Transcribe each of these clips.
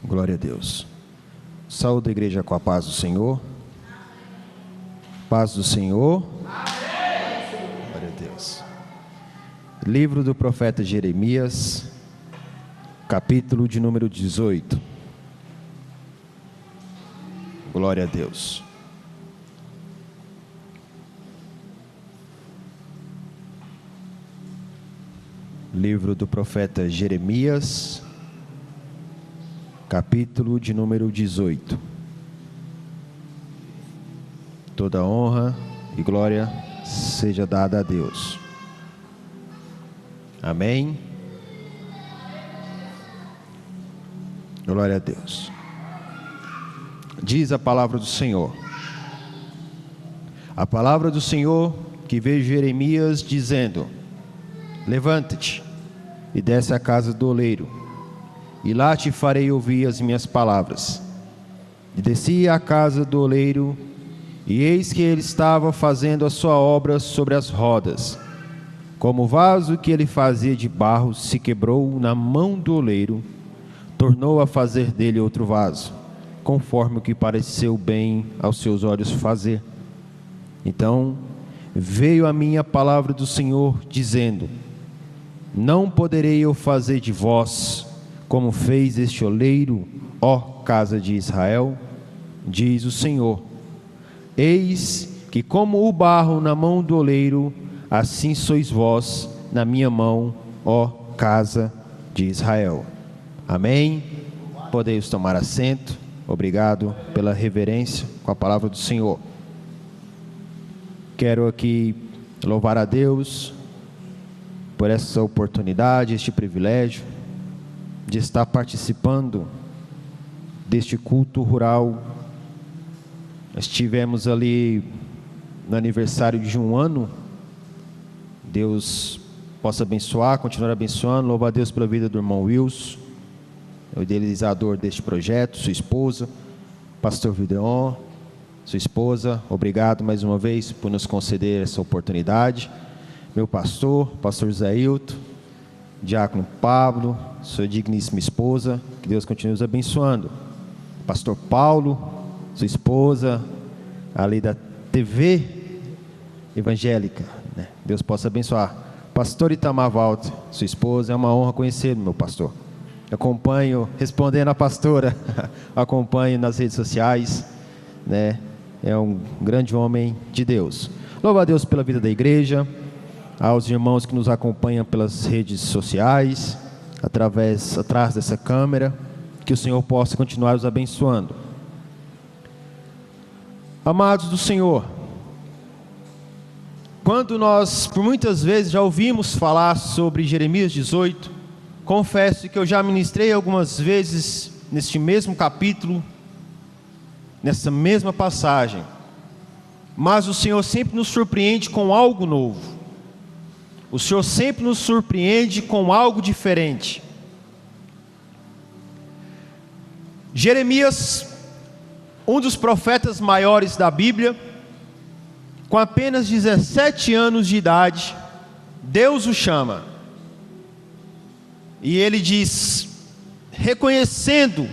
Glória a Deus. Saúde a igreja com a paz do Senhor. Paz do Senhor. Glória a Deus. Livro do profeta Jeremias, capítulo de número 18. Glória a Deus. Livro do profeta Jeremias, capítulo de número 18. Toda honra e glória seja dada a Deus. Amém. Glória a Deus. Diz a palavra do Senhor. A palavra do Senhor que veio Jeremias dizendo: levanta-te e desce à casa do oleiro, e lá te farei ouvir as minhas palavras. E desci à casa do oleiro, e eis que ele estava fazendo a sua obra sobre as rodas. Como o vaso que ele fazia de barro se quebrou na mão do oleiro, tornou a fazer dele outro vaso, conforme o que pareceu bem aos seus olhos fazer. Então veio a mim a palavra do Senhor, dizendo: não poderei eu fazer de vós como fez este oleiro, ó casa de Israel? Diz o Senhor: eis que como o barro na mão do oleiro, assim sois vós na minha mão, ó casa de Israel. Amém? Podeis tomar assento. Obrigado pela reverência com a palavra do Senhor. Quero aqui louvar a Deus por essa oportunidade, este privilégio de estar participando deste culto rural. Estivemos ali no aniversário de um ano. Deus possa abençoar, continuar abençoando. Louvo a Deus pela vida do irmão Wilson, o idealizador deste projeto, sua esposa, pastor Videon, sua esposa. Obrigado mais uma vez por nos conceder essa oportunidade. Meu pastor José Hilton, diácono Pablo, sua digníssima esposa, que Deus continue os abençoando. Pastor Paulo, sua esposa, ali da TV evangélica, né? Deus possa abençoar. Pastor Itamar Walter, sua esposa, é uma honra conhecer meu pastor. Acompanho, respondendo a pastora, acompanho nas redes sociais, né? É um grande homem de Deus. Louvo a Deus pela vida da igreja, aos irmãos que nos acompanham pelas redes sociais, atrás dessa câmera, que o Senhor possa continuar os abençoando. Amados do Senhor, quando nós por muitas vezes já ouvimos falar sobre Jeremias 18, confesso que eu já ministrei algumas vezes neste mesmo capítulo, nessa mesma passagem, mas o Senhor sempre nos surpreende com algo novo. O Senhor sempre nos surpreende com algo diferente. Jeremias, um dos profetas maiores da Bíblia, com apenas 17 anos de idade, Deus o chama. E ele diz, reconhecendo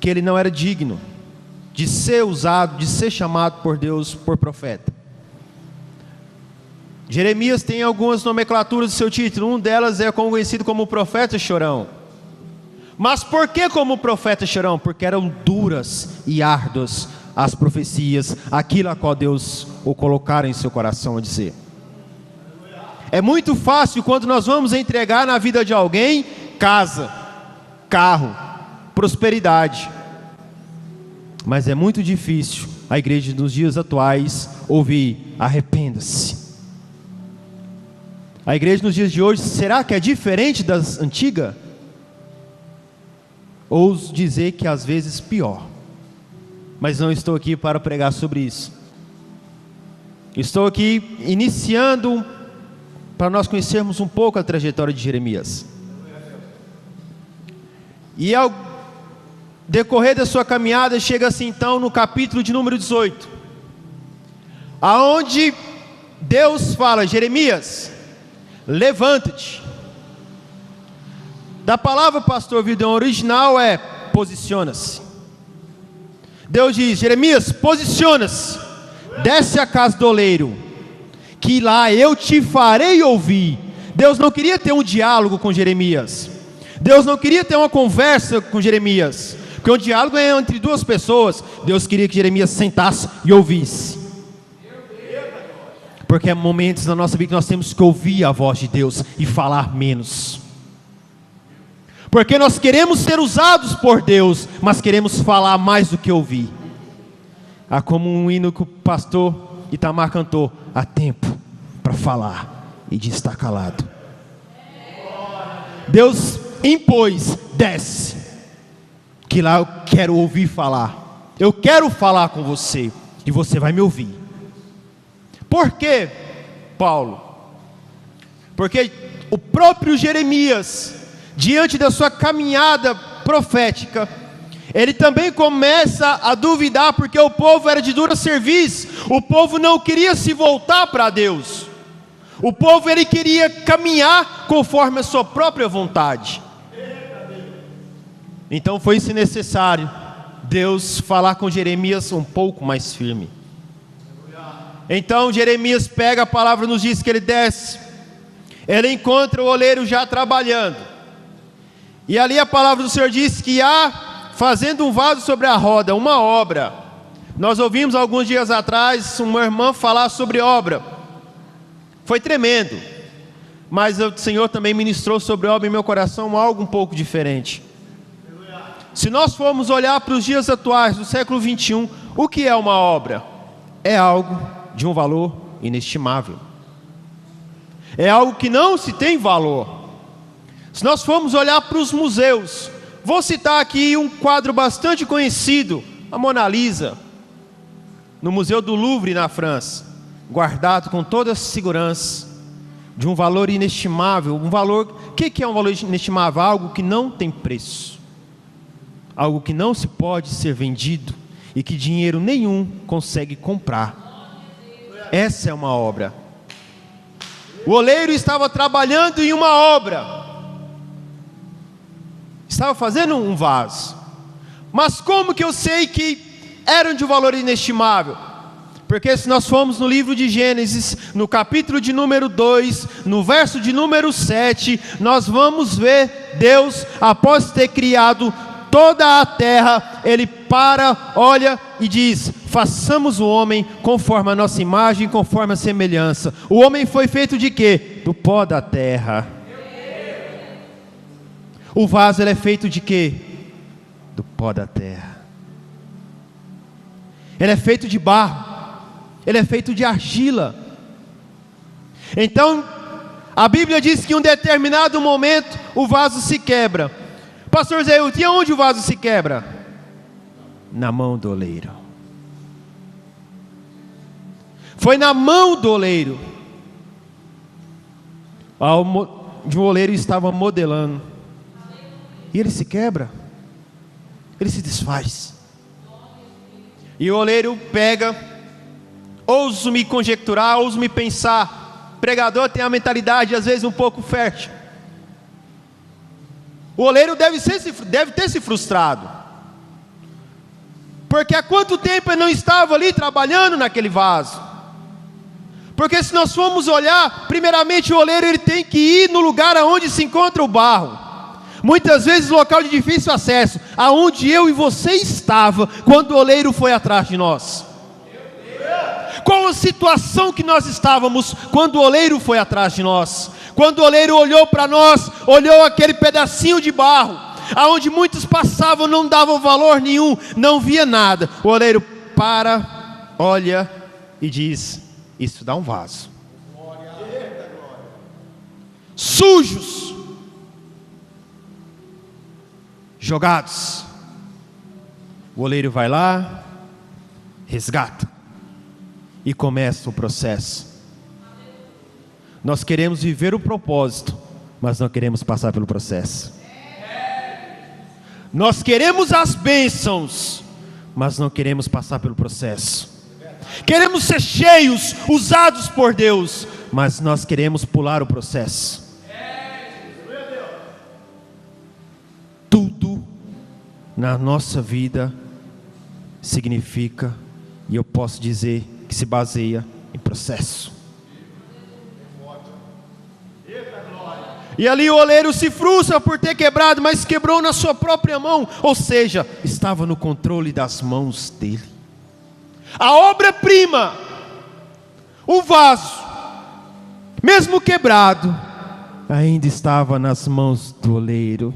que ele não era digno de ser usado, de ser chamado por Deus por profeta. Jeremias tem algumas nomenclaturas do seu título. Um delas é conhecido como o profeta chorão. Mas por que como profeta chorão? Porque eram duras e árduas as profecias, aquilo a qual Deus o colocara em seu coração a dizer. É muito fácil quando nós vamos entregar na vida de alguém casa, carro, prosperidade. Mas é muito difícil a igreja nos dias atuais ouvir: arrependa-se. A igreja nos dias de hoje, será que é diferente das antigas? Ouso dizer que às vezes pior. Mas não estou aqui para pregar sobre isso. Estou aqui iniciando para nós conhecermos um pouco a trajetória de Jeremias. E ao decorrer da sua caminhada, chega-se então no capítulo de número 18, aonde Deus fala: Jeremias, levanta-te. da palavra pastor Vidão original é posiciona-se. Deus diz: Jeremias, posiciona-se, desce à casa do oleiro, que lá eu te farei ouvir. Deus não queria ter um diálogo com Jeremias. Deus não queria ter uma conversa com Jeremias, porque um diálogo é entre duas pessoas. Deus queria que Jeremias sentasse e ouvisse. Porque há momentos na nossa vida que nós temos que ouvir a voz de Deus e falar menos. Porque nós queremos ser usados por Deus, mas queremos falar mais do que ouvir. Há como um hino que o pastor Itamar cantou: há tempo para falar e de estar calado. Deus impôs: desce, que lá eu quero ouvir falar. Eu quero falar com você e você vai me ouvir. Por quê, Paulo? Porque o próprio Jeremias, diante da sua caminhada profética, ele também começa a duvidar, porque o povo era de dura cerviz. O povo não queria se voltar para Deus. O povo, ele queria caminhar conforme a sua própria vontade. Então foi-se necessário Deus falar com Jeremias um pouco mais firme. Então Jeremias pega a palavra, nos diz que ele desce, ele encontra o oleiro já trabalhando, e ali a palavra do Senhor diz que há, fazendo um vaso sobre a roda, uma obra. Nós ouvimos alguns dias atrás uma irmã falar sobre obra, foi tremendo, mas o Senhor também ministrou sobre obra em meu coração algo um pouco diferente. Se nós formos olhar para os dias atuais do século 21, o que é uma obra? É algo de um valor inestimável, é algo que não se tem valor. Se nós formos olhar para os museus, vou citar aqui um quadro bastante conhecido, a Mona Lisa, no Museu do Louvre, na França, guardado com toda a segurança, de um valor inestimável. Um valor, o que é um valor inestimável? Algo que não tem preço, algo que não se pode ser vendido e que dinheiro nenhum consegue comprar. Essa é uma obra. O oleiro estava trabalhando em uma obra, estava fazendo um vaso. Mas como que eu sei que eram de um valor inestimável? Porque se nós formos no livro de Gênesis, no capítulo de número 2, no verso de número 7, nós vamos ver Deus, após ter criado toda a terra, ele para, olha e diz: façamos o homem conforme a nossa imagem, conforme a semelhança. O homem foi feito de quê? Do pó da terra. O vaso, ele é feito de quê? Do pó da terra. Ele é feito de barro, ele é feito de argila. Então a Bíblia diz que em um determinado momento o vaso se quebra. Pastor Zé, e onde o vaso se quebra? Na mão do oleiro. Foi na mão do oleiro. O oleiro estava modelando, e ele se quebra, ele se desfaz. E o oleiro pega, ouso me conjecturar, ouso me pensar, pregador tem a mentalidade às vezes um pouco fértil. O oleiro deve ter se frustrado, porque há quanto tempo ele não estava ali trabalhando naquele vaso? Porque se nós formos olhar, primeiramente o oleiro, ele tem que ir no lugar aonde se encontra o barro, muitas vezes local de difícil acesso, aonde eu e você estava quando o oleiro foi atrás de nós. Qual a situação que nós estávamos quando o oleiro foi atrás de nós? Quando o oleiro olhou para nós, olhou aquele pedacinho de barro, aonde muitos passavam, não davam valor nenhum, não via nada. O oleiro para, olha e diz: isso dá um vaso. Sujos, jogados. O oleiro vai lá, resgata e começa o processo. Nós queremos viver o propósito, mas não queremos passar pelo processo. Nós queremos as bênçãos, mas não queremos passar pelo processo. Queremos ser cheios, usados por Deus, mas nós queremos pular o processo. na nossa vida significa, e eu posso dizer que se baseia em processo. E ali o oleiro se frustra por ter quebrado, mas quebrou na sua própria mão, ou seja, estava no controle das mãos dele. A obra-prima, o vaso, mesmo quebrado, ainda estava nas mãos do oleiro.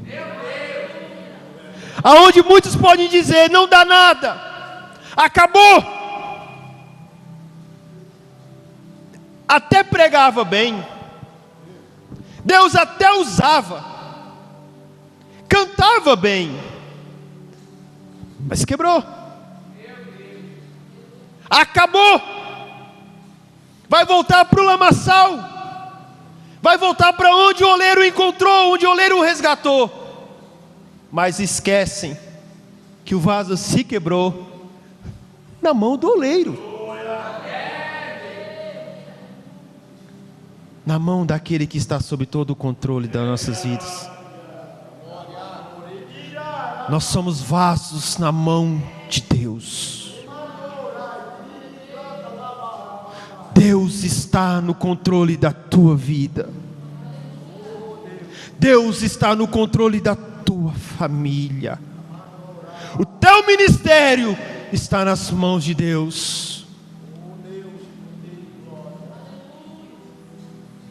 Aonde muitos podem dizer, não dá nada, acabou. Até pregava bem, Deus até usava, cantava bem, mas quebrou, acabou, vai voltar para o lamaçal, vai voltar para onde o oleiro encontrou, onde o oleiro o resgatou, mas esquecem que o vaso se quebrou na mão do oleiro, na mão daquele que está sob todo o controle das nossas vidas. Nós somos vasos na mão de Deus. Deus está no controle da tua vida. Deus está no controle da tua família. O teu ministério está nas mãos de Deus.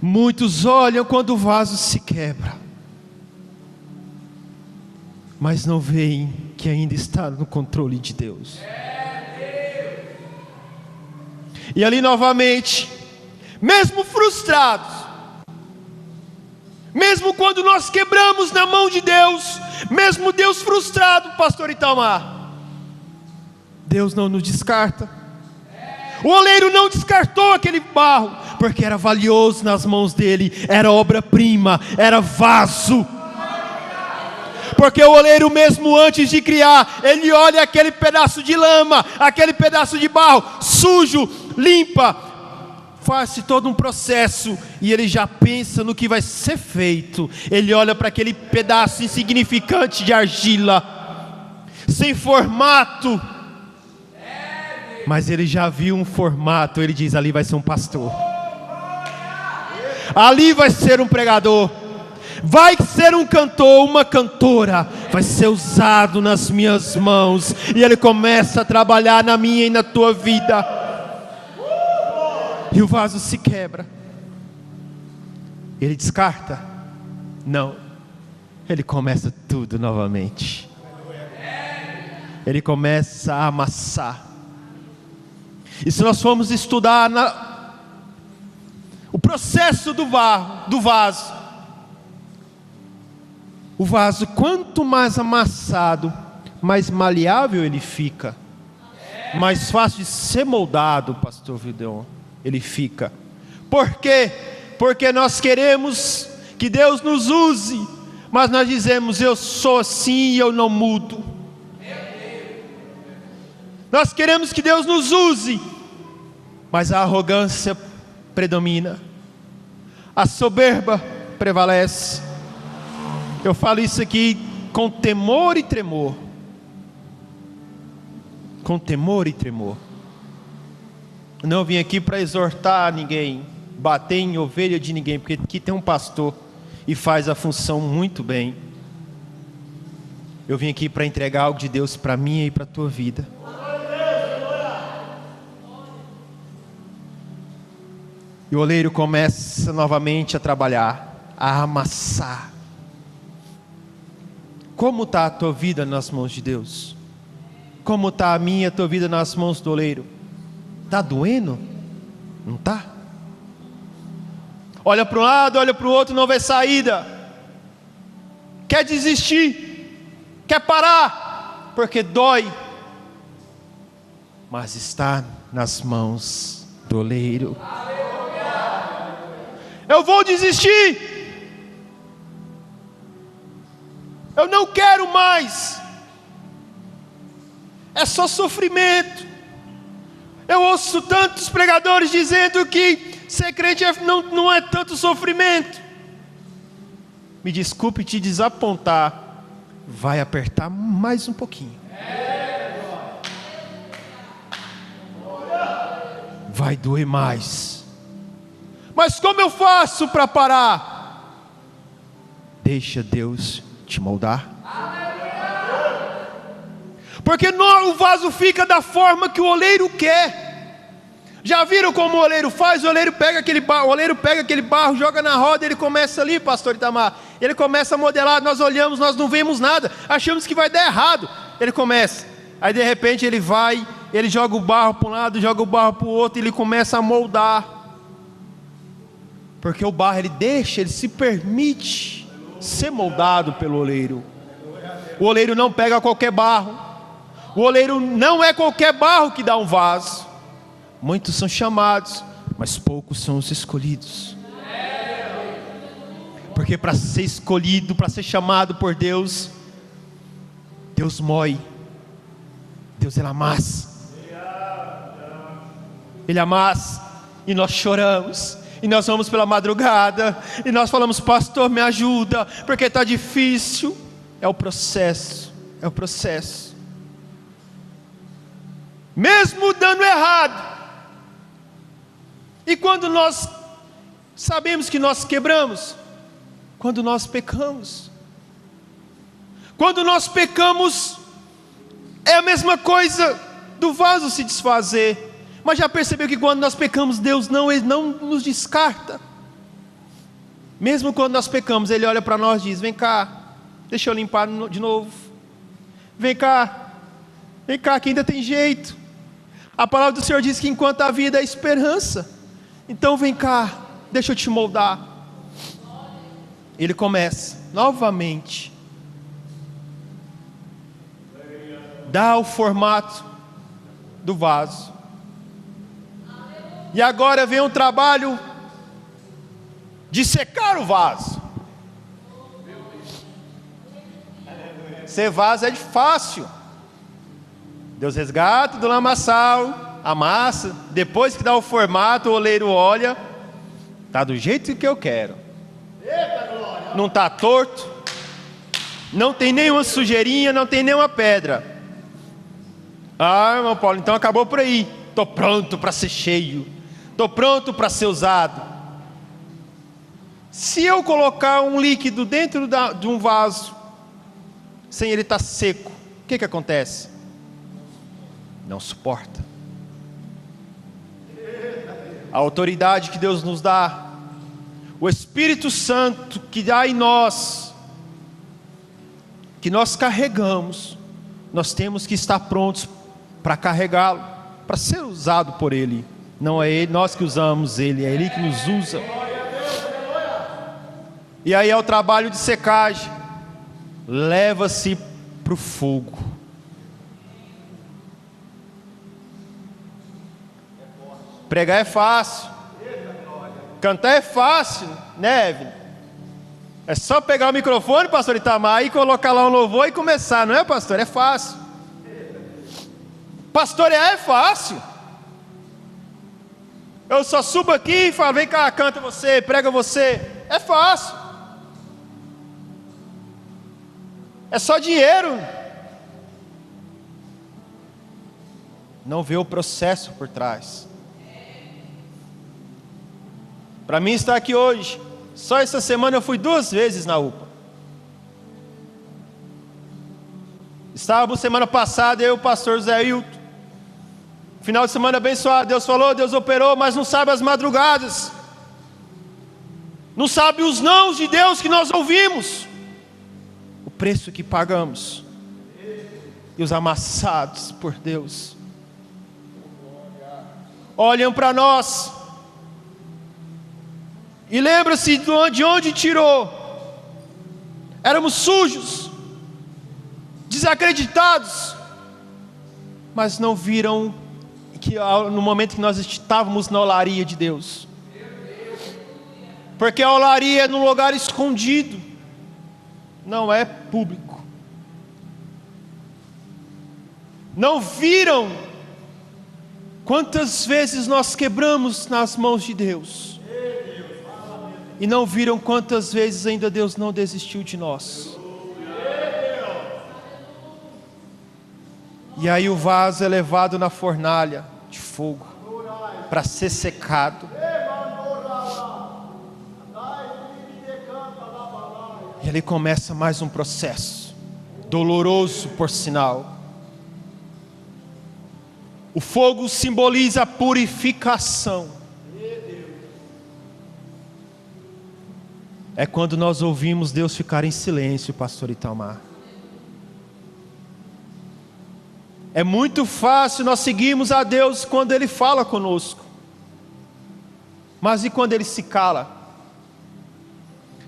Muitos olham quando o vaso se quebra, mas não veem que ainda está no controle de Deus. E ali novamente, mesmo frustrados, mesmo quando nós quebramos na mão de Deus, mesmo Deus frustrado, pastor Itamar, Deus não nos descarta. O oleiro não descartou aquele barro, porque era valioso nas mãos dele, era obra-prima, era vaso. Porque o oleiro mesmo antes de criar, ele olha aquele pedaço de lama, aquele pedaço de barro, sujo, limpa, faz todo um processo, e ele já pensa no que vai ser feito. Ele olha para aquele pedaço insignificante de argila, sem formato, mas ele já viu um formato. Ele diz, ali vai ser um pastor, ali vai ser um pregador, vai ser um cantor, uma cantora, vai ser usado nas minhas mãos. E ele começa a trabalhar na minha e na tua vida, e o vaso se quebra. Ele descarta? Não, ele começa tudo novamente. Ele começa a amassar. E se nós formos estudar o processo do vaso, o vaso, quanto mais amassado, mais maleável ele fica, mais fácil de ser moldado, pastor Videon, ele fica. Por quê? Porque nós queremos que Deus nos use, mas nós dizemos, eu sou assim e eu não mudo. Nós queremos que Deus nos use, mas a arrogância predomina, a soberba prevalece. Eu falo isso aqui com temor e tremor. Com temor e tremor. Não vim aqui para exortar ninguém, bater em ovelha de ninguém, porque aqui tem um pastor e faz a função muito bem. Eu vim aqui para entregar algo de Deus para mim e para a tua vida. E o oleiro começa novamente a trabalhar, a amassar. Como está a tua vida nas mãos de Deus? Como está a minha e a tua vida nas mãos do oleiro? Está doendo? Não está? Olha para um lado, olha para o outro, não vê saída. Quer desistir? Quer parar? Porque dói. Mas está nas mãos do oleiro. Eu vou desistir. Eu não quero mais. É só sofrimento. Eu ouço tantos pregadores dizendo que ser crente não é tanto sofrimento. Me desculpe te desapontar. vai apertar mais um pouquinho. Vai doer mais. Mas como eu faço para parar? Deixa Deus te moldar. Porque o vaso fica da forma que o oleiro quer. Já viram como o oleiro faz? O oleiro pega aquele barro, joga na roda, ele começa ali, pastor Itamar, ele começa a modelar, nós olhamos, nós não vemos nada, achamos que vai dar errado. Ele começa, aí de repente ele vai, ele joga o barro para um lado, joga o barro para o outro, e ele começa a moldar. Porque o barro, ele se permite ser moldado pelo oleiro. O oleiro não pega qualquer barro. O oleiro não é qualquer barro que dá um vaso. Muitos são chamados, mas poucos são os escolhidos. Porque para ser escolhido, para ser chamado por Deus, Deus moe, Deus ele amassa. Ele amassa, e nós choramos, e nós vamos pela madrugada, e nós falamos, pastor, me ajuda, porque está difícil. É o processo, é o processo. Mesmo dando errado, e quando nós sabemos que nós quebramos, quando nós pecamos, é a mesma coisa do vaso se desfazer. Mas já percebeu que quando nós pecamos, Deus ele não nos descarta. Mesmo quando nós pecamos, Ele olha para nós e diz, vem cá, deixa eu limpar de novo. Vem cá, que ainda tem jeito. A palavra do Senhor diz que enquanto a vida é esperança, então vem cá, deixa eu te moldar. Ele começa novamente, dá o formato do vaso. E agora vem um trabalho de secar o vaso. Ser vaso é fácil. Deus resgata do lamaçal, amassa, depois que dá o formato, o oleiro olha, está do jeito que eu quero. Não está torto, não tem nenhuma sujeirinha, não tem nenhuma pedra. Ah, irmão Paulo, então acabou por aí. Estou pronto para ser cheio, estou pronto para ser usado. Se eu colocar um líquido dentro de um vaso, sem ele estar seco, o que acontece? Não suporta. A autoridade que Deus nos dá, o Espírito Santo que há em nós, que nós carregamos, nós temos que estar prontos para carregá-lo, para ser usado por Ele. Não é nós que usamos Ele, é Ele que nos usa. E aí é o trabalho de secagem, leva-se para o fogo. Pregar é fácil, cantar é fácil, né, Evelyn? É só pegar o microfone, pastor Itamar, e colocar lá um louvor e começar, não é, pastor? É fácil. Pastorear é fácil. Eu só subo aqui e falo, vem cá, canta você, prega você. É fácil. É só dinheiro. Não vê o processo por trás. Para mim estar aqui hoje, só essa semana eu fui 2 vezes na UPA. Estávamos semana passada, eu e o pastor Zé Hilton. Final de semana abençoado, Deus falou, Deus operou, mas não sabe as madrugadas. Não sabe os nãos de Deus que nós ouvimos. O preço que pagamos. E os amassados por Deus. Olham para nós. E lembra-se de onde tirou. Éramos sujos, desacreditados, mas não viram que no momento que nós estávamos na olaria de Deus. Porque a olaria é num lugar escondido, não é público. Não viram quantas vezes nós quebramos nas mãos de Deus. E não viram quantas vezes ainda Deus não desistiu de nós. E aí o vaso é levado na fornalha de fogo para ser secado. E ali começa mais um processo, doloroso por sinal. O fogo simboliza a purificação. É quando nós ouvimos Deus ficar em silêncio, pastor Itamar. É muito fácil nós seguirmos a Deus quando Ele fala conosco. Mas e quando Ele se cala?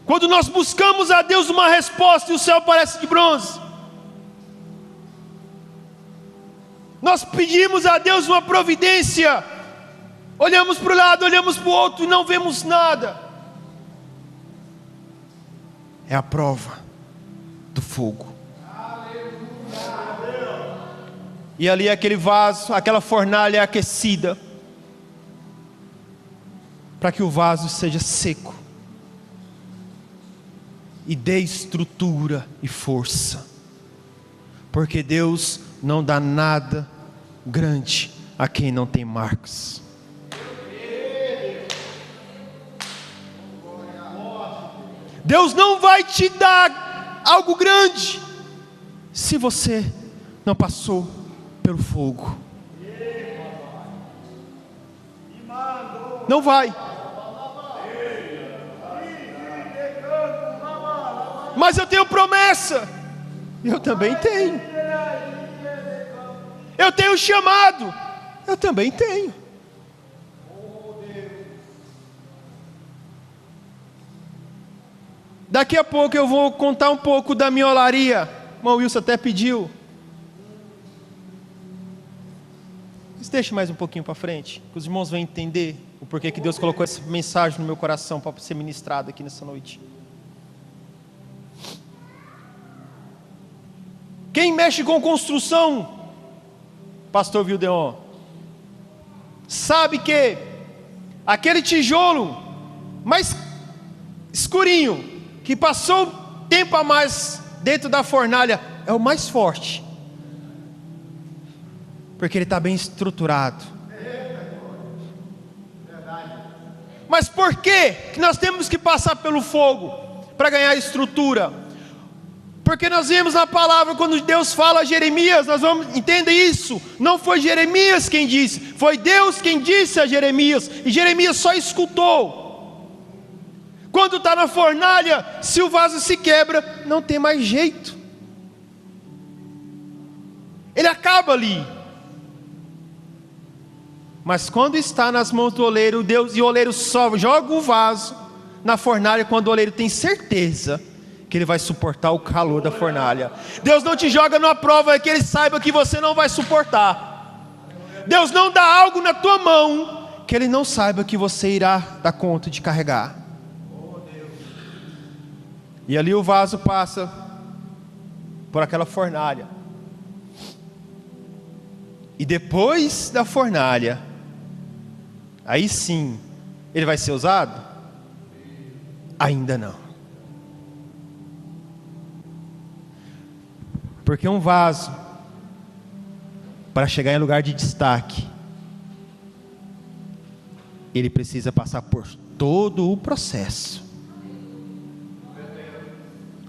Quando nós buscamos a Deus uma resposta e o céu parece de bronze. Nós pedimos a Deus uma providência. Olhamos para o lado, olhamos para o outro e não vemos nada. É a prova do fogo. E ali aquele vaso, aquela fornalha é aquecida, para que o vaso seja seco e dê estrutura e força, porque Deus não dá nada grande a quem não tem marcas. Deus não vai te dar algo grande se você não passou pelo fogo. Não vai. Mas eu tenho promessa. Eu também tenho. Eu tenho chamado. Eu também tenho. Daqui a pouco eu vou contar um pouco da minha olaria. O irmão Wilson até pediu. Deixa mais um pouquinho para frente, que os irmãos vão entender o porquê que Deus colocou essa mensagem no meu coração para ser ministrada aqui nessa noite. Quem mexe com construção, pastor Vildeon, sabe que aquele tijolo mais escurinho, que passou tempo a mais dentro da fornalha, é o mais forte. Porque ele está bem estruturado. Mas por que nós temos que passar pelo fogo para ganhar estrutura? Porque nós vemos na palavra, quando Deus fala a Jeremias, nós vamos entender isso. Não foi Jeremias quem disse, foi Deus quem disse a Jeremias. E Jeremias só escutou. Quando está na fornalha, se o vaso se quebra, não tem mais jeito. Ele acaba ali. Mas quando está nas mãos do oleiro, Deus, e o oleiro só joga o vaso na fornalha quando o oleiro tem certeza que ele vai suportar o calor da fornalha. Deus não te joga numa prova que ele saiba que você não vai suportar. Deus não dá algo na tua mão que ele não saiba que você irá dar conta de carregar. E ali o vaso passa por aquela fornalha. E depois da fornalha, aí sim, ele vai ser usado? Ainda não. Porque um vaso, para chegar em lugar de destaque, ele precisa passar por todo o processo.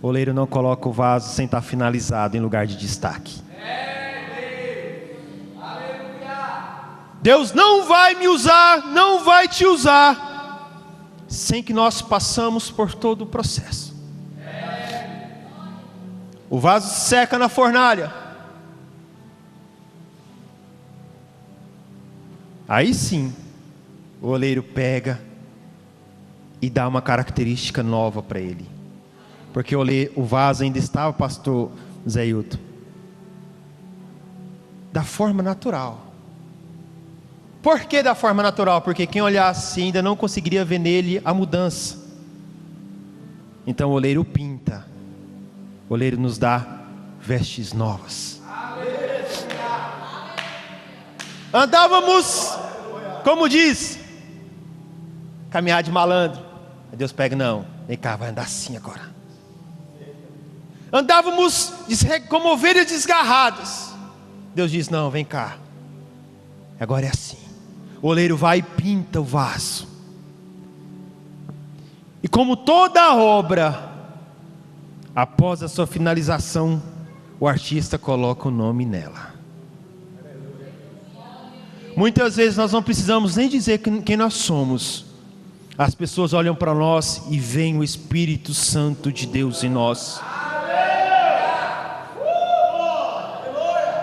O oleiro não coloca o vaso sem estar finalizado em lugar de destaque. Deus não vai me usar, não vai te usar, sem que nós passamos por todo o processo. O vaso seca na fornalha. Aí sim, o oleiro pega e dá uma característica nova para ele. Porque o vaso ainda estava, pastor Zé Hilton, da forma natural. Por que da forma natural? Porque quem olhasse ainda não conseguiria ver nele a mudança. Então o oleiro pinta. O oleiro nos dá vestes novas. Andávamos, como diz, caminhar de malandro. Aí Deus pega, não, vem cá, vai andar assim agora. Andávamos como ovelhas desgarradas. Deus diz: não, vem cá. Agora é assim. O oleiro vai e pinta o vaso. E como toda obra, após a sua finalização, o artista coloca o nome nela. Muitas vezes nós não precisamos nem dizer quem nós somos. As pessoas olham para nós e veem o Espírito Santo de Deus em nós.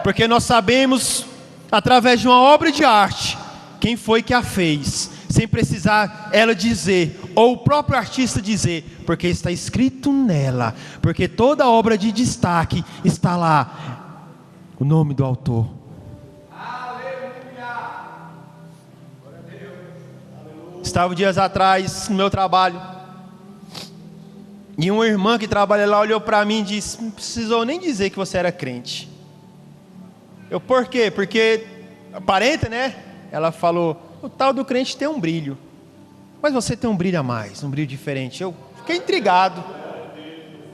Porque nós sabemos, através de uma obra de arte, quem foi que a fez, sem precisar ela dizer, ou o próprio artista dizer, porque está escrito nela, porque toda obra de destaque está lá, o nome do autor. Estava dias atrás no meu trabalho, e uma irmã que trabalha lá olhou para mim e disse: não precisou nem dizer que você era crente. Eu, por quê? Porque aparenta, né? Ela falou: o tal do crente tem um brilho, mas você tem um brilho a mais, um brilho diferente. Eu fiquei intrigado.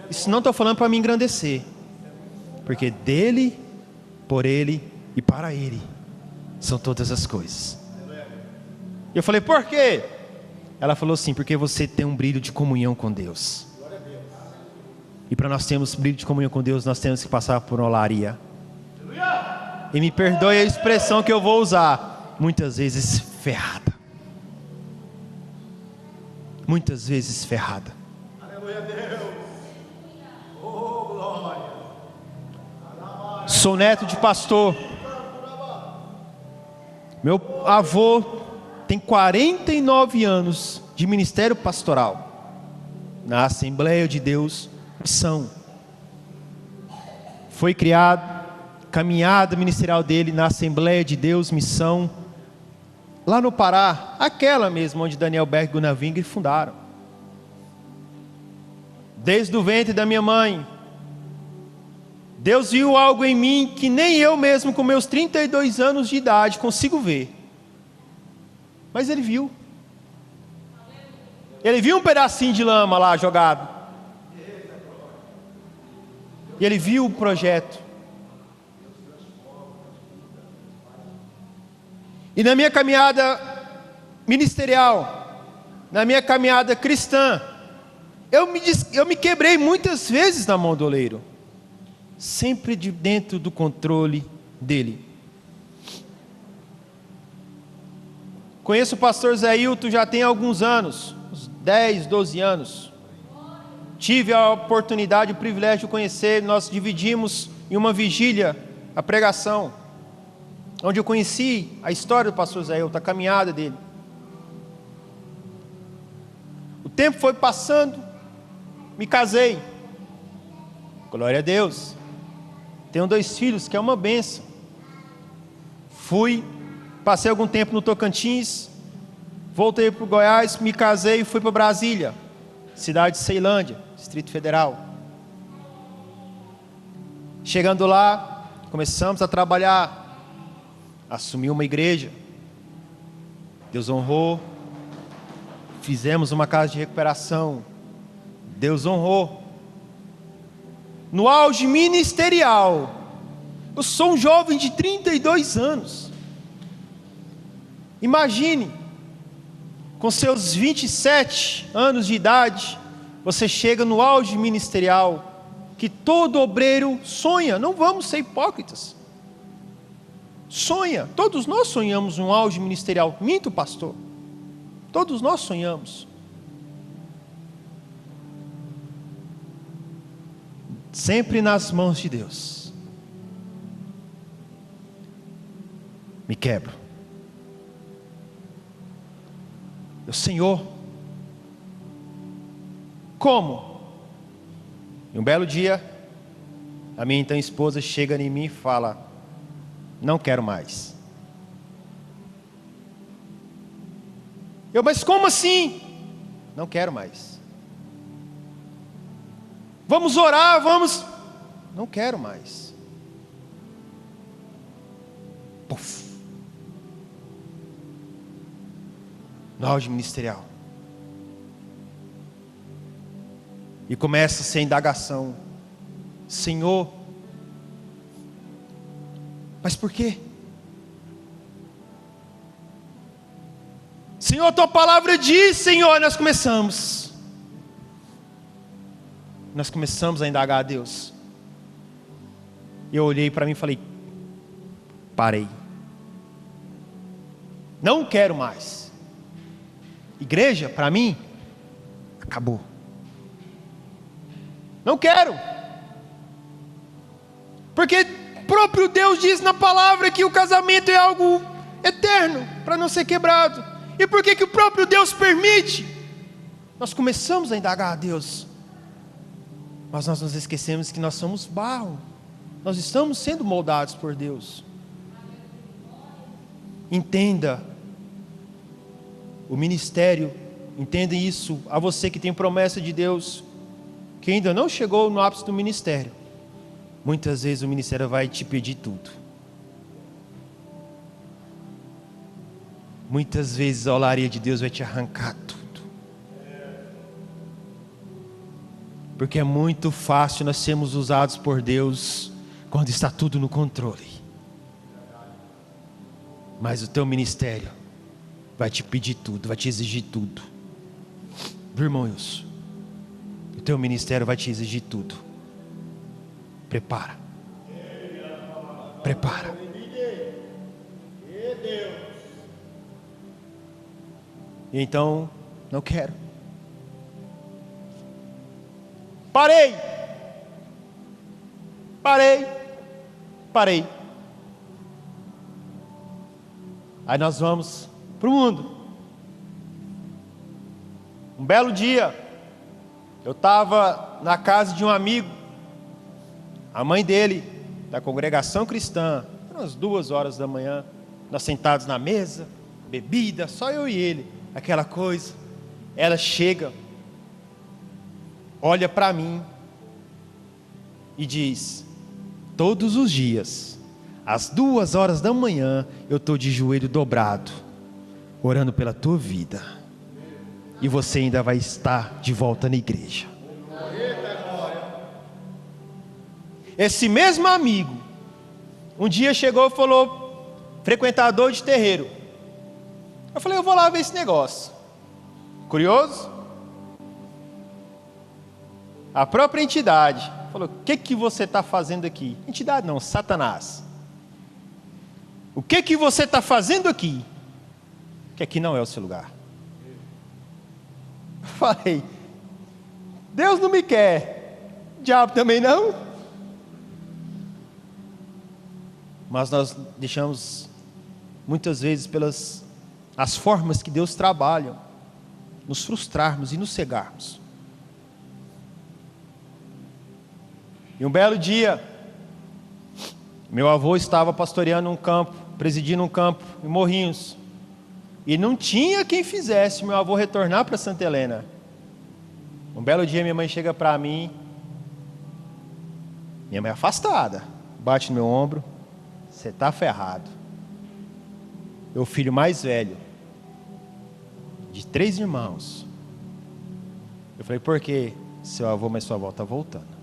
Isso não estou falando para me engrandecer, porque dele, por ele e para ele são todas as coisas. Eu falei: por quê? Ela falou assim: porque você tem um brilho de comunhão com Deus. E para nós termos brilho de comunhão com Deus, nós temos que passar por uma olaria. E me perdoe a expressão que eu vou usar, muitas vezes ferrada. Muitas vezes ferrada. Aleluia, Deus. Oh, glória. Sou neto de pastor. Meu avô tem 49 anos de ministério pastoral na Assembleia de Deus Missão. Foi criado, caminhada ministerial dele na Assembleia de Deus Missão, lá no Pará, aquela mesmo onde Daniel Berg e Gunnar Wingre fundaram. Desde o ventre da minha mãe, Deus viu algo em mim que nem eu mesmo com meus 32 anos de idade consigo ver. Mas Ele viu. Ele viu um pedacinho de lama lá jogado. E Ele viu o projeto. E na minha caminhada ministerial, na minha caminhada cristã, eu me quebrei muitas vezes na mão do oleiro, sempre dentro do controle dele. Conheço o pastor Zé Hilton já tem alguns anos, uns 10, 12 anos. Tive a oportunidade, o privilégio de conhecer. Nós dividimos em uma vigília a pregação, onde eu conheci a história do pastor Zé Hilton, a caminhada dele. O tempo foi passando, me casei, glória a Deus. Tenho 2 filhos, que é uma bênção. Passei algum tempo no Tocantins, voltei para o Goiás, me casei e fui para Brasília, cidade de Ceilândia, Distrito Federal. Chegando lá, começamos a trabalhar, assumi uma igreja, Deus honrou, fizemos uma casa de recuperação, Deus honrou. No auge ministerial, eu sou um jovem de 32 anos. Imagine, com seus 27 anos de idade, você chega no auge ministerial, que todo obreiro sonha. Não vamos ser hipócritas. Sonha, todos nós sonhamos no auge ministerial. Minto, pastor, todos nós sonhamos. Sempre nas mãos de Deus. Me quebro. O Senhor, como? E um belo dia, a minha então esposa chega em mim e fala: não quero mais. Mas como assim? Não quero mais. Vamos orar, vamos. Não quero mais. Puf. No auge ministerial. E começa a ser indagação: Senhor, Mas por quê? Senhor, tua palavra diz, Senhor, nós começamos a indagar a Deus. Eu olhei para mim e falei: parei, não quero mais. Igreja, para mim, acabou. Não quero. Porque próprio Deus diz na palavra que o casamento é algo eterno, para não ser quebrado. E por que o próprio Deus permite? Nós começamos a indagar a Deus, mas nós nos esquecemos que nós somos barro. Nós estamos sendo moldados por Deus. Entenda o ministério, entenda isso. A você que tem promessa de Deus, que ainda não chegou no ápice do ministério, muitas vezes o ministério vai te pedir tudo. Muitas vezes a olaria de Deus vai te arrancar tudo. Porque é muito fácil nós sermos usados por Deus quando está tudo no controle. Mas o teu ministério vai te pedir tudo, vai te exigir tudo. Viu, irmãos? O teu ministério vai te exigir tudo. Prepara. Prepara. Então, não quero. Parei. Aí nós vamos para o mundo. Um belo dia, eu estava na casa de um amigo. A mãe dele, da congregação cristã, eram umas 2 horas da manhã, nós sentados na mesa, bebida, só eu e ele, aquela coisa. Ela chega, olha para mim e diz: todos os dias, às 2 horas da manhã, eu estou de joelho dobrado, orando pela tua vida, e você ainda vai estar de volta na igreja. Esse mesmo amigo, um dia chegou e falou, frequentador de terreiro. Eu falei: eu vou lá ver esse negócio. Curioso? A própria entidade falou: o que você está fazendo aqui? Entidade não, Satanás. O que você está fazendo aqui? Que aqui não é o seu lugar. Eu falei: Deus não me quer, o diabo também não. Mas nós deixamos, muitas vezes, pelas as formas que Deus trabalha, nos frustrarmos e nos cegarmos. E um belo dia, meu avô estava pastoreando um campo, presidindo um campo em Morrinhos, e não tinha quem fizesse meu avô retornar para Santa Helena. Um belo dia minha mãe chega para mim, minha mãe afastada, bate no meu ombro: você está ferrado. Eu, filho mais velho de 3 irmãos. Eu falei: por quê? Seu avô, mas sua avó está voltando.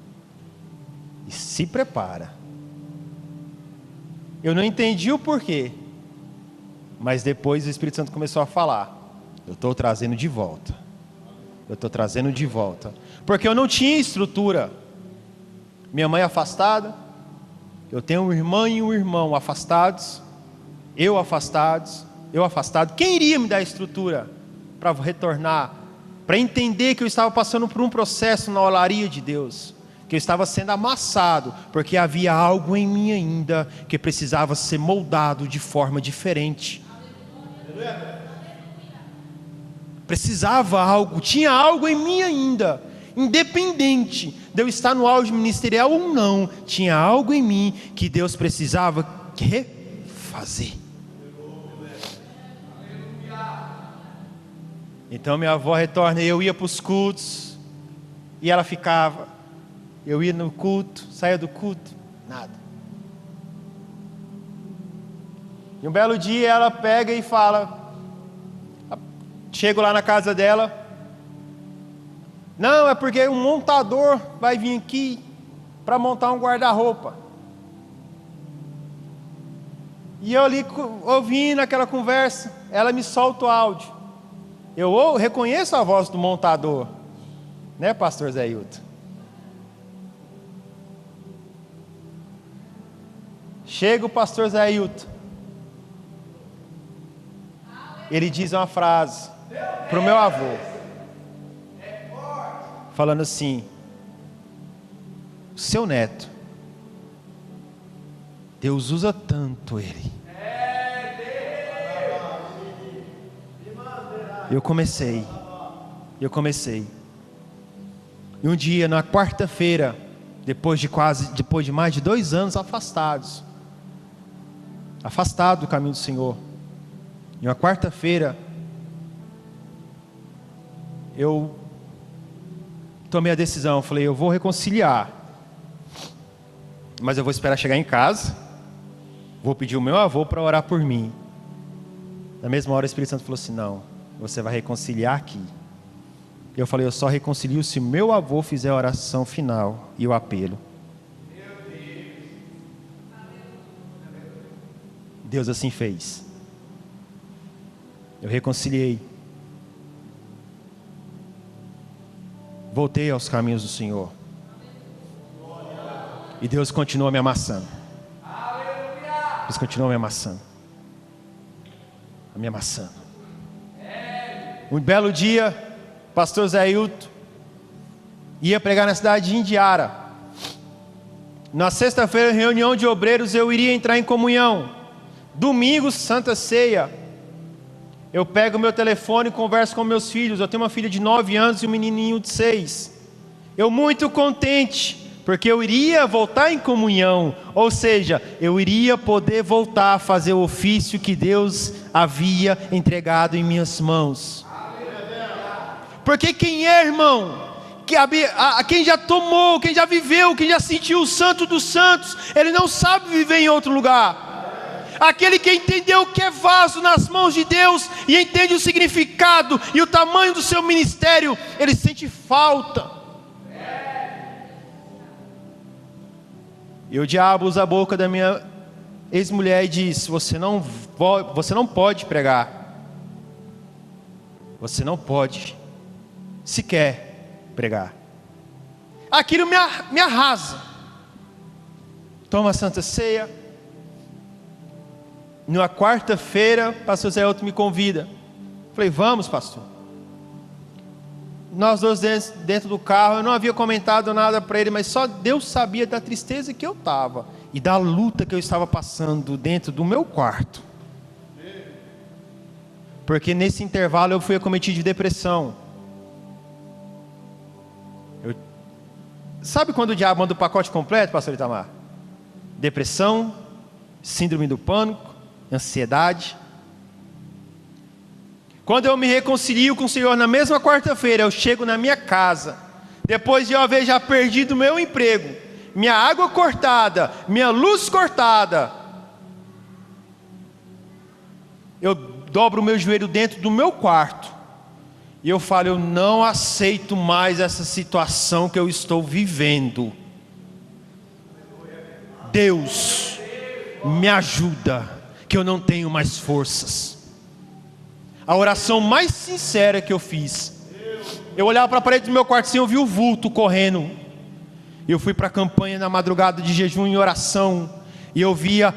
E se prepara. Eu não entendi o porquê, mas depois o Espírito Santo começou a falar: eu estou trazendo de volta. Eu estou trazendo de volta. Porque eu não tinha estrutura. Minha mãe afastada, eu tenho uma irmã e um irmão afastados, eu afastado. Quem iria me dar estrutura para retornar, para entender que eu estava passando por um processo na olaria de Deus, que eu estava sendo amassado, porque havia algo em mim ainda que precisava ser moldado de forma diferente. Precisava algo, tinha algo em mim ainda, independente de eu estar no auge ministerial ou não, tinha algo em mim que Deus precisava refazer. Então minha avó retorna, eu ia para os cultos, e ela ficava. Eu ia no culto, saía do culto, nada. E um belo dia ela pega e fala, chego lá na casa dela: não, é porque um montador vai vir aqui para montar um guarda-roupa. E eu ali ouvindo aquela conversa, ela me solta o áudio. Eu reconheço a voz do montador, né, pastor Zé Hilton? Chega o pastor Zé Hilton. Ele diz uma frase para o meu avô, falando assim: o seu neto, Deus usa tanto ele. Eu comecei. E um dia, na quarta-feira, depois de mais de 2 anos afastado do caminho do Senhor, em uma quarta-feira, eu tomei a decisão. Falei, eu vou reconciliar, mas eu vou esperar chegar em casa, vou pedir o meu avô para orar por mim. Na mesma hora o Espírito Santo falou assim: não, você vai reconciliar aqui. Eu falei, eu só reconcilio se meu avô fizer a oração final e o apelo. Deus assim fez. Eu reconciliei. Voltei aos caminhos do Senhor. E Deus continua me amassando. Deus continua me amassando. Me amassando. Um belo dia, pastor Zé Hilton ia pregar na cidade de Indiara. Na sexta-feira, reunião de obreiros, eu iria entrar em comunhão. Domingo, Santa Ceia. Eu pego meu telefone e converso com meus filhos. Eu tenho uma filha de 9 anos e um menininho de 6. Eu muito contente, porque eu iria voltar em comunhão. Ou seja, eu iria poder voltar a fazer o ofício que Deus havia entregado em minhas mãos. Porque quem é, irmão, quem já tomou, quem já viveu, quem já sentiu o santo dos santos, ele não sabe viver em outro lugar. Aquele que entendeu o que é vaso nas mãos de Deus e entende o significado e o tamanho do seu ministério, ele sente falta. E o diabo usa a boca da minha ex-mulher e diz: você não pode pregar. Você não pode sequer pregar. Aquilo me arrasa. Toma a Santa Ceia. Numa quarta-feira, pastor Zé Hilton me convida. Falei, vamos, pastor. Nós dois dentro do carro. Eu não havia comentado nada para ele, mas só Deus sabia da tristeza que eu estava e da luta que eu estava passando dentro do meu quarto. Porque nesse intervalo eu fui acometido de depressão. Sabe quando o diabo manda o pacote completo, pastor Itamar? Depressão, síndrome do pânico, ansiedade. Quando eu me reconcilio com o Senhor na mesma quarta-feira, eu chego na minha casa, depois de eu haver já perdido meu emprego, minha água cortada, minha luz cortada, eu dobro o meu joelho dentro do meu quarto e eu falo, eu não aceito mais essa situação que eu estou vivendo. Deus, me ajuda, que eu não tenho mais forças. A oração mais sincera que eu fiz, eu olhava para a parede do meu quarto assim, eu vi o vulto correndo. Eu fui para a campanha na madrugada de jejum e oração, e eu via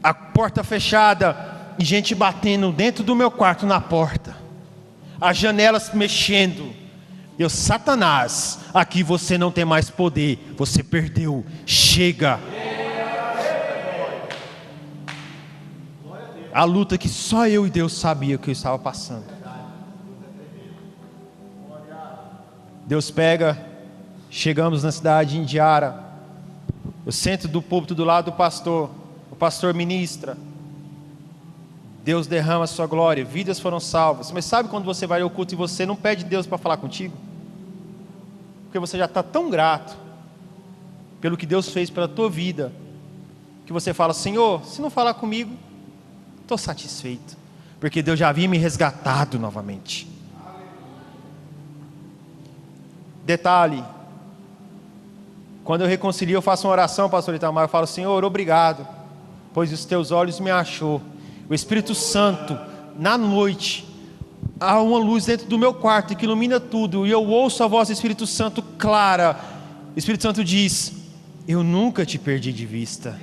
a porta fechada e gente batendo dentro do meu quarto na porta, as janelas mexendo. Eu, Satanás, aqui você não tem mais poder, você perdeu, chega. A luta que só eu e Deus sabia que eu estava passando. Deus pega, chegamos na cidade de Indiara. Eu sento do púlpito do lado do pastor. O pastor ministra. Deus derrama a sua glória, vidas foram salvas. Mas sabe quando você vai ao culto e você não pede Deus para falar contigo? Porque você já está tão grato pelo que Deus fez pela tua vida, que você fala, Senhor, se não falar comigo, estou satisfeito, porque Deus já havia me resgatado novamente. Detalhe, quando eu reconcilio, eu faço uma oração, pastor Itamar, eu falo, Senhor, obrigado, pois os teus olhos me achou. O Espírito Santo, na noite, há uma luz dentro do meu quarto que ilumina tudo, e eu ouço a voz do Espírito Santo clara. O Espírito Santo diz: eu nunca te perdi de vista.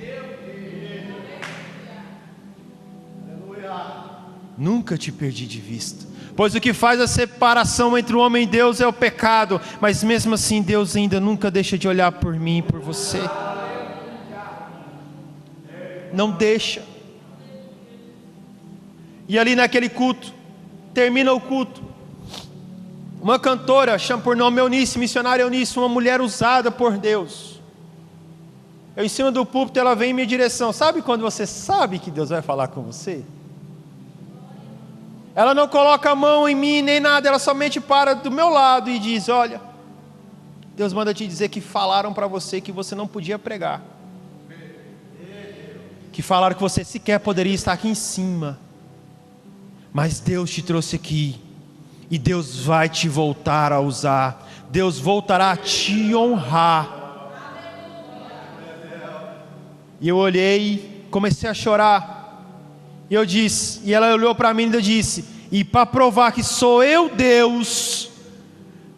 Nunca te perdi de vista. Pois o que faz a separação entre o homem e Deus é o pecado, mas mesmo assim Deus ainda nunca deixa de olhar por mim e por você. Não deixa. E ali naquele culto, termina o culto, uma cantora, chama por nome Eunice, missionária Eunice, uma mulher usada por Deus. Eu em cima do púlpito, ela vem em minha direção. Sabe quando você sabe que Deus vai falar com você? Ela não coloca a mão em mim nem nada, ela somente para do meu lado e diz: olha, Deus manda te dizer que falaram para você que você não podia pregar, que falaram que você sequer poderia estar aqui em cima, mas Deus te trouxe aqui, e Deus vai te voltar a usar, Deus voltará a te honrar. E eu olhei, comecei a chorar, e eu disse, e ela olhou para mim e disse: e para provar que sou eu Deus,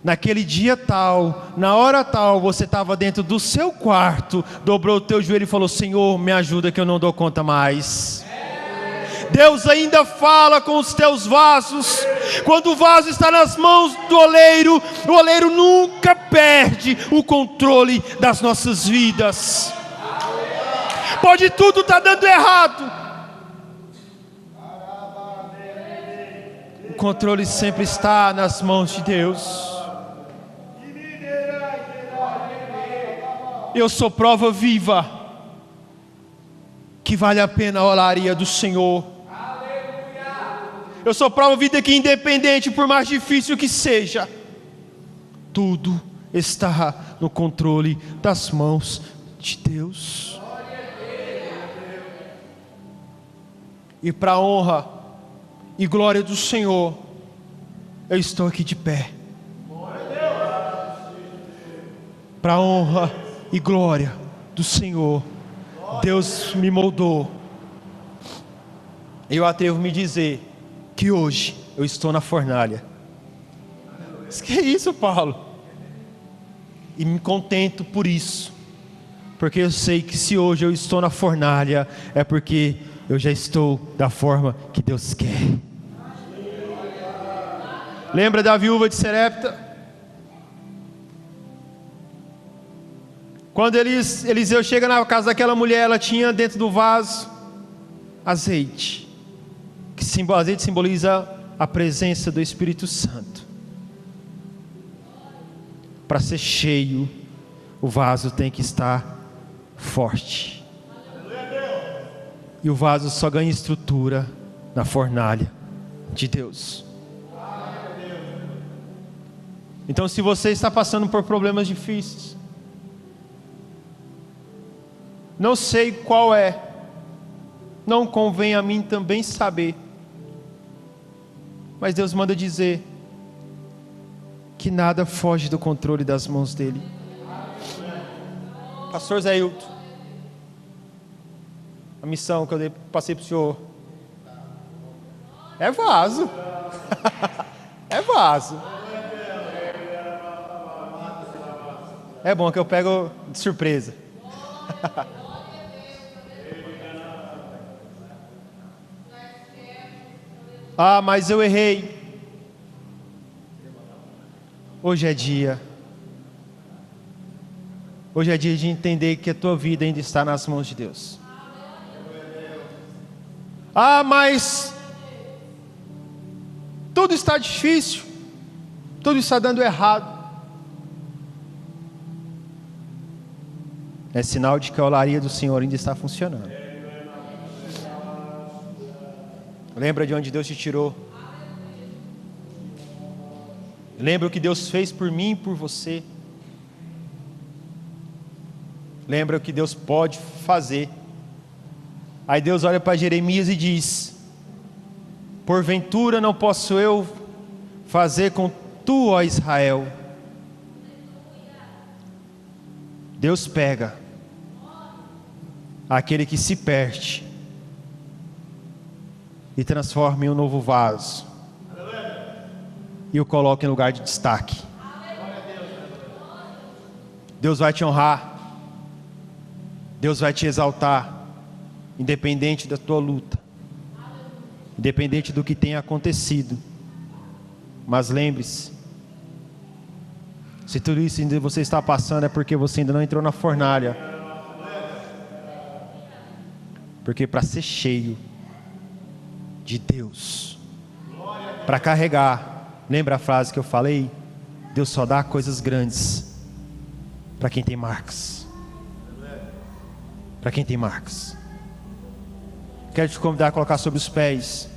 naquele dia tal, na hora tal, você estava dentro do seu quarto, dobrou o teu joelho e falou: Senhor, me ajuda que eu não dou conta mais. Deus ainda fala com os teus vasos. Quando o vaso está nas mãos do oleiro, o oleiro nunca perde o controle das nossas vidas. Pode tudo estar dando errado, o controle sempre está nas mãos de Deus. Eu sou prova viva que vale a pena a olaria do Senhor. Eu sou prova viva que, independente, por mais difícil que seja, tudo está no controle das mãos de Deus. E para a honra e glória do Senhor, eu estou aqui de pé. Para a honra e glória do Senhor, Deus me moldou. Eu atrevo a me dizer que hoje eu estou na fornalha. Mas que é isso, Paulo? E me contento por isso, porque eu sei que se hoje eu estou na fornalha, é porque eu já estou da forma que Deus quer. Lembra da viúva de Serepta? Quando Eliseu chega na casa daquela mulher, ela tinha dentro do vaso azeite, azeite simboliza a presença do Espírito Santo. Para ser cheio, o vaso tem que estar forte. E o vaso só ganha estrutura na fornalha de Deus. Então, se você está passando por problemas difíceis, não sei qual é, não convém a mim também saber, mas Deus manda dizer que nada foge do controle das mãos dele. Pastor Zé Hilton, a missão que eu passei para o senhor é vaso. É vaso. É bom que eu pego de surpresa. Ah, mas eu errei. Hoje é dia. Hoje é dia de entender que a tua vida ainda está nas mãos de Deus. Ah, mas tudo está difícil, tudo está dando errado. É sinal de que a olaria do Senhor ainda está funcionando. Lembra de onde Deus te tirou. Lembra o que Deus fez por mim e por você. Lembra o que Deus pode fazer. Aí Deus olha para Jeremias e diz: porventura não posso eu fazer com tu, ó Israel? Deus pega aquele que se perde e transforme em um novo vaso. E o coloque em lugar de destaque. Deus vai te honrar. Deus vai te exaltar. Independente da tua luta. Independente do que tenha acontecido. Mas lembre-se, se tudo isso ainda você está passando é porque você ainda não entrou na fornalha. Porque para ser cheio de Deus, para carregar, lembra a frase que eu falei? Deus só dá coisas grandes para quem tem marcas. Para quem tem marcas. Quero te convidar a colocar sobre os pés.